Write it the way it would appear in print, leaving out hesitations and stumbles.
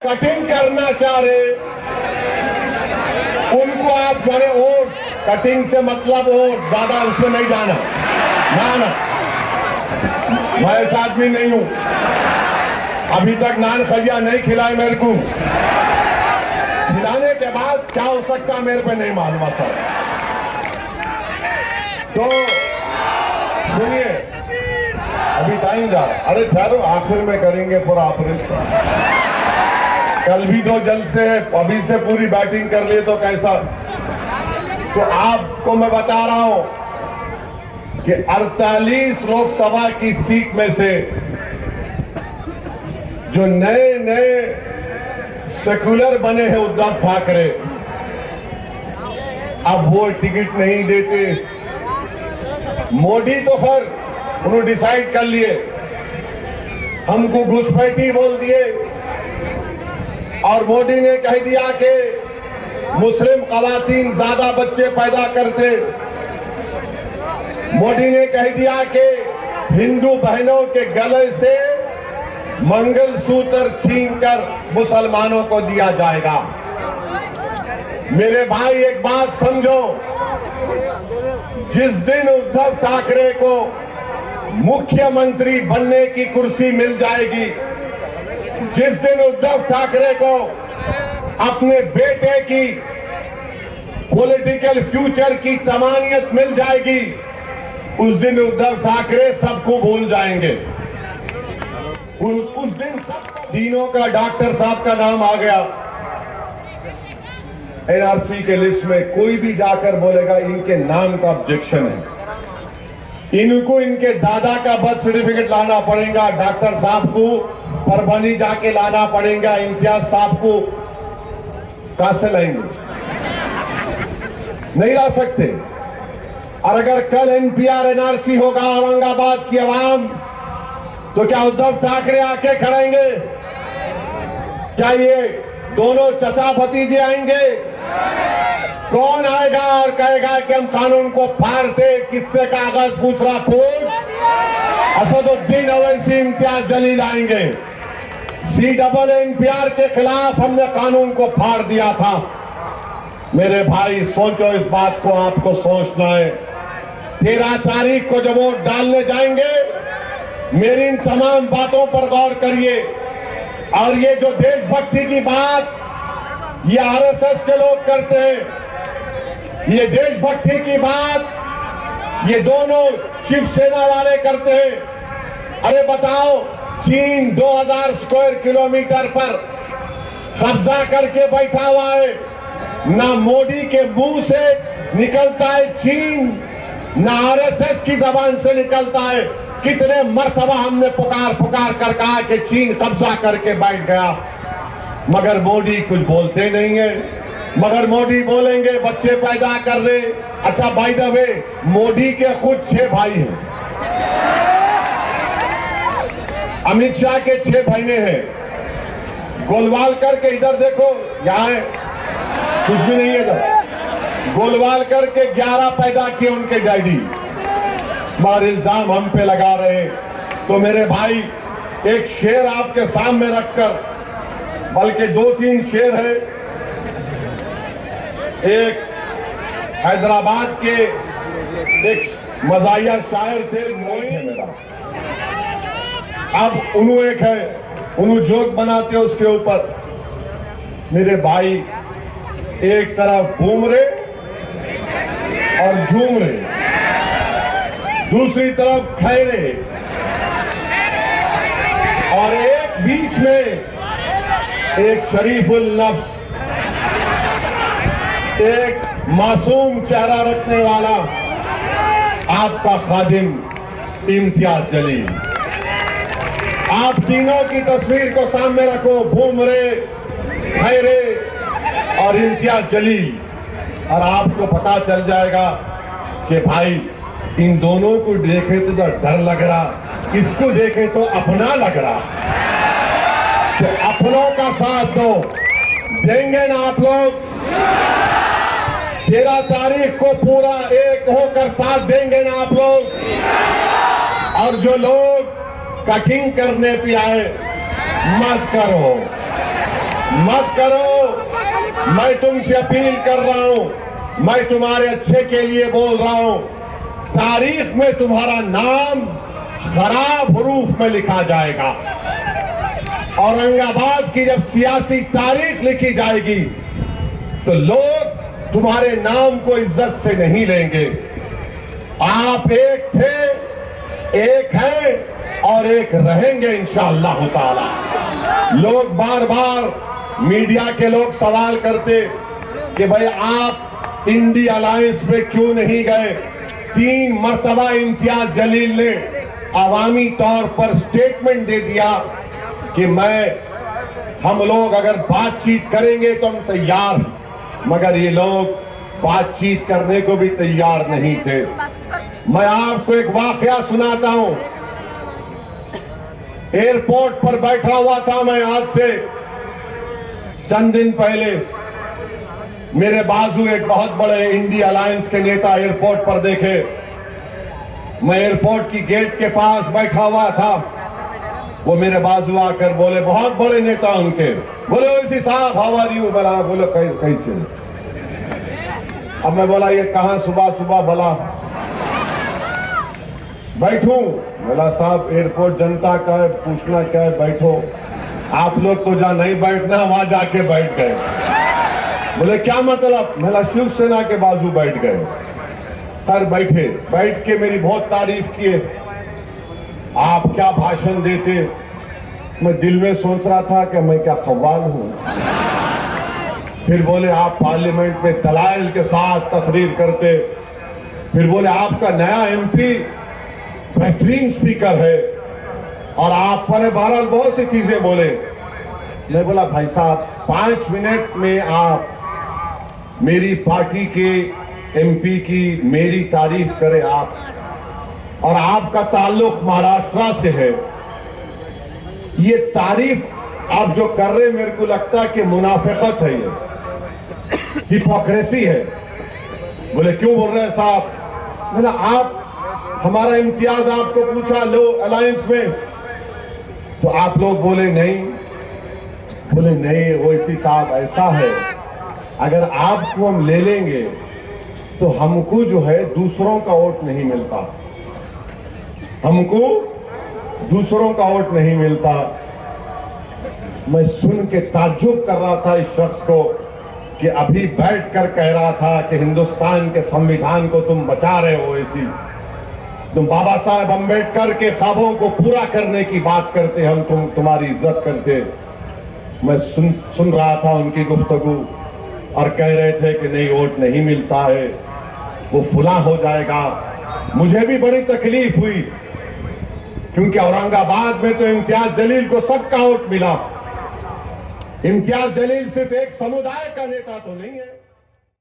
Cutting करना चाह रहे उनको आप बड़े वोट, कटिंग से मतलब वोट, ज्यादा उसमें नहीं जाना। ना मैं ऐसा आदमी नहीं हूं। अभी तक नान खजिया नहीं खिलाए मेरे को। खिलाने के बाद क्या हो सकता मेरे पे नहीं मालूम सर। तो सुनिए, अभी टाइम जा रहा। अरे ठहरो, आखिर में करेंगे पूरा ऑपरेशन। कल भी तो जलसे है, अभी से पूरी बैटिंग कर लिए तो कैसा। तो आपको मैं बता रहा हूं कि 48 लोकसभा की सीट में से जो नए नए सेक्युलर बने हैं उद्धव ठाकरे, अब वो टिकट नहीं देते। मोदी तो खैर उन्होंने डिसाइड कर लिए, हमको घुसपैठी बोल दिए। और मोदी ने कह दिया कि मुस्लिम खवातीन ज्यादा बच्चे पैदा करते। मोदी ने कह दिया कि हिंदू बहनों के गले से मंगलसूत्र छीनकर मुसलमानों को दिया जाएगा। मेरे भाई एक बात समझो, जिस दिन उद्धव ठाकरे को मुख्यमंत्री बनने की कुर्सी मिल जाएगी, जिस दिन उद्धव ठाकरे को अपने बेटे की पॉलिटिकल फ्यूचर की तमानियत मिल जाएगी, उस दिन उद्धव ठाकरे सबको भूल जाएंगे। उस दिन सब तीनों का डॉक्टर साहब का नाम आ गया एनआरसी के लिस्ट में। कोई भी जाकर बोलेगा इनके नाम का ऑब्जेक्शन है, इनको इनके दादा का बर्थ सर्टिफिकेट लाना पड़ेगा, डॉक्टर साहब को परभनी जाके लाना पड़ेगा, इम्तियाज साहब को कहां से लाएंगे? नहीं ला सकते। और अगर कल एनपीआर एनआरसी होगा औरंगाबाद की आवाम, तो क्या उद्धव ठाकरे आके खड़ेंगे? क्या ये दोनों चचा भतीजे आएंगे? कौन आएगा और कहेगा कि हम कानून को फाड़ते? किससे कागज पूछ रहा फौज? असदुद्दीन अवैसी, इम्तियाज जलील आएंगे। CAA के खिलाफ हमने कानून को फाड़ दिया था। मेरे भाई सोचो, इस बात को आपको सोचना है। 13 तारीख को जब वोट डालने जाएंगे, मेरी इन तमाम बातों पर गौर करिए। और ये जो देशभक्ति की बात ये आरएसएस के लोग करते हैं, ये देशभक्ति की बात ये दोनों शिवसेना वाले करते हैं। अरे बताओ, चीन 2000 स्क्वायर किलोमीटर पर कब्जा करके बैठा हुआ है। ना मोदी के मुंह से निकलता है चीन, ना आरएसएस की जबान से निकलता है। कितने मर्तबा हमने पुकार पुकार कर कहा कि चीन कब्जा करके बैठ गया, मगर मोदी कुछ बोलते नहीं है। मगर मोदी बोलेंगे बच्चे पैदा कर दे। अच्छा, बाय द वे, मोदी के खुद 6 भाई हैं, अमित शाह के 6 बहने हैं। गोलवालकर के इधर देखो, यहाँ है, कुछ भी नहीं है इधर। गोलवालकर के 11 पैदा किए उनके डैडी, मगर इल्जाम हम पे लगा रहे। तो मेरे भाई, एक शेर आपके सामने रखकर, बल्कि 2-3 शेर है। एक हैदराबाद के एक मजाहिया शायर थे, मोइन है मेरा। अब उन्हों एक है, उन्हों जोक बनाते हैं उसके ऊपर। मेरे भाई, एक तरफ घूम रहे और झूम रहे, दूसरी तरफ खैरे, और एक बीच में एक शरीफुल नफ्स, एक मासूम चेहरा रखने वाला आपका खादिम इम्तियाज जलील। आप तीनों की तस्वीर को सामने रखो, भूमरे, खैरे और इम्तियाज जलील, और आपको पता चल जाएगा कि भाई इन दोनों को देखे तो डर लग रहा, इसको देखे तो अपना लग रहा। तो अपनों का साथ दो, देंगे ना आप लोग? 13 तारीख को पूरा एक होकर साथ देंगे ना आप लोग? और जो लोग कटिंग करने पे आए, मत करो। मत करो। मैं तुमसे अपील कर रहा हूं, मैं तुम्हारे अच्छे के लिए बोल रहा हूं। तारीख में तुम्हारा नाम खराब हरूफ में लिखा जाएगा। औरंगाबाद की जब सियासी तारीख लिखी जाएगी तो लोग तुम्हारे नाम को इज्जत से नहीं लेंगे। आप एक थे, एक हैं और एक रहेंगे इंशाअल्लाह ताला। लोग बार बार मीडिया के लोग सवाल करते कि भाई आप इंडी अलायंस में क्यों नहीं गए। 3 मर्तबा इम्तियाज जलील ने अवामी तौर पर स्टेटमेंट दे दिया कि हम लोग अगर बातचीत करेंगे तो हम तैयार हैं, मगर ये लोग बातचीत करने को भी तैयार नहीं थे। मैं आपको एक वाकया सुनाता हूं। एयरपोर्ट पर बैठा हुआ था मैं, आज से चंद दिन पहले मेरे बाजू एक बहुत बड़े इंडी अलायंस के नेता एयरपोर्ट पर देखे। मैं एयरपोर्ट की गेट के पास बैठा हुआ था, वो मेरे बाजू आकर बोले, बहुत बड़े नेता उनके, बोले ओवैसी साहब हाउ आर यू। बोला, बोलो कैसे। अब मैं बोला ये कहां सुबह सुबह बोला बैठूं। बोला साहब एयरपोर्ट जनता का है, पूछना क्या है, बैठो। आप लोग तो जहां नहीं बैठना वहां जाके बैठ गए। बोले क्या मतलब। मेरा शिवसेना के बाजू बैठ गए। सर बैठे, बैठ के मेरी बहुत तारीफ किए। आप क्या भाषण देते। मैं दिल में सोच रहा था कि मैं क्या कव्वाल हूं। फिर बोले आप पार्लियामेंट में दलाइल के साथ तकरीर करते। फिर बोले आपका नया एमपी बेहतरीन स्पीकर है और आप पर बहरहाल बहुत सी चीजें बोले। मैं बोला भाई साहब 5 मिनट में आप मेरी पार्टी के एमपी की मेरी तारीफ करें आप, और आपका ताल्लुक महाराष्ट्र से है। ये तारीफ आप जो कर रहे, मेरे को लगता है कि मुनाफिकत है, ये हिपोक्रेसी है। बोले क्यों बोल रहे हैं साहब। मैंने आप हमारा इम्तियाज आपको पूछा लो अलायंस में, तो आप लोग बोले नहीं। बोले नहीं ओवैसी साहब ऐसा है, अगर आपको हम ले लेंगे तो हमको जो है दूसरों का वोट नहीं मिलता, हमको दूसरों का वोट नहीं मिलता। मैं सुन के ताज्जुब कर रहा था इस शख्स को कि अभी बैठकर कह रहा था कि हिंदुस्तान के संविधान को तुम बचा रहे हो, ऐसी तुम बाबा साहेब अम्बेडकर के ख्वाबों को पूरा करने की बात करते, हम तुम्हारी इज्जत करते। मैं सुन रहा था उनकी गुफ्तगू और कह रहे थे कि नहीं वोट नहीं मिलता है, वो फुला हो जाएगा। मुझे भी बड़ी तकलीफ हुई क्योंकि औरंगाबाद में तो इम्तियाज जलील को सबका वोट मिला। इम्तियाज जलील सिर्फ एक समुदाय का नेता तो नहीं है।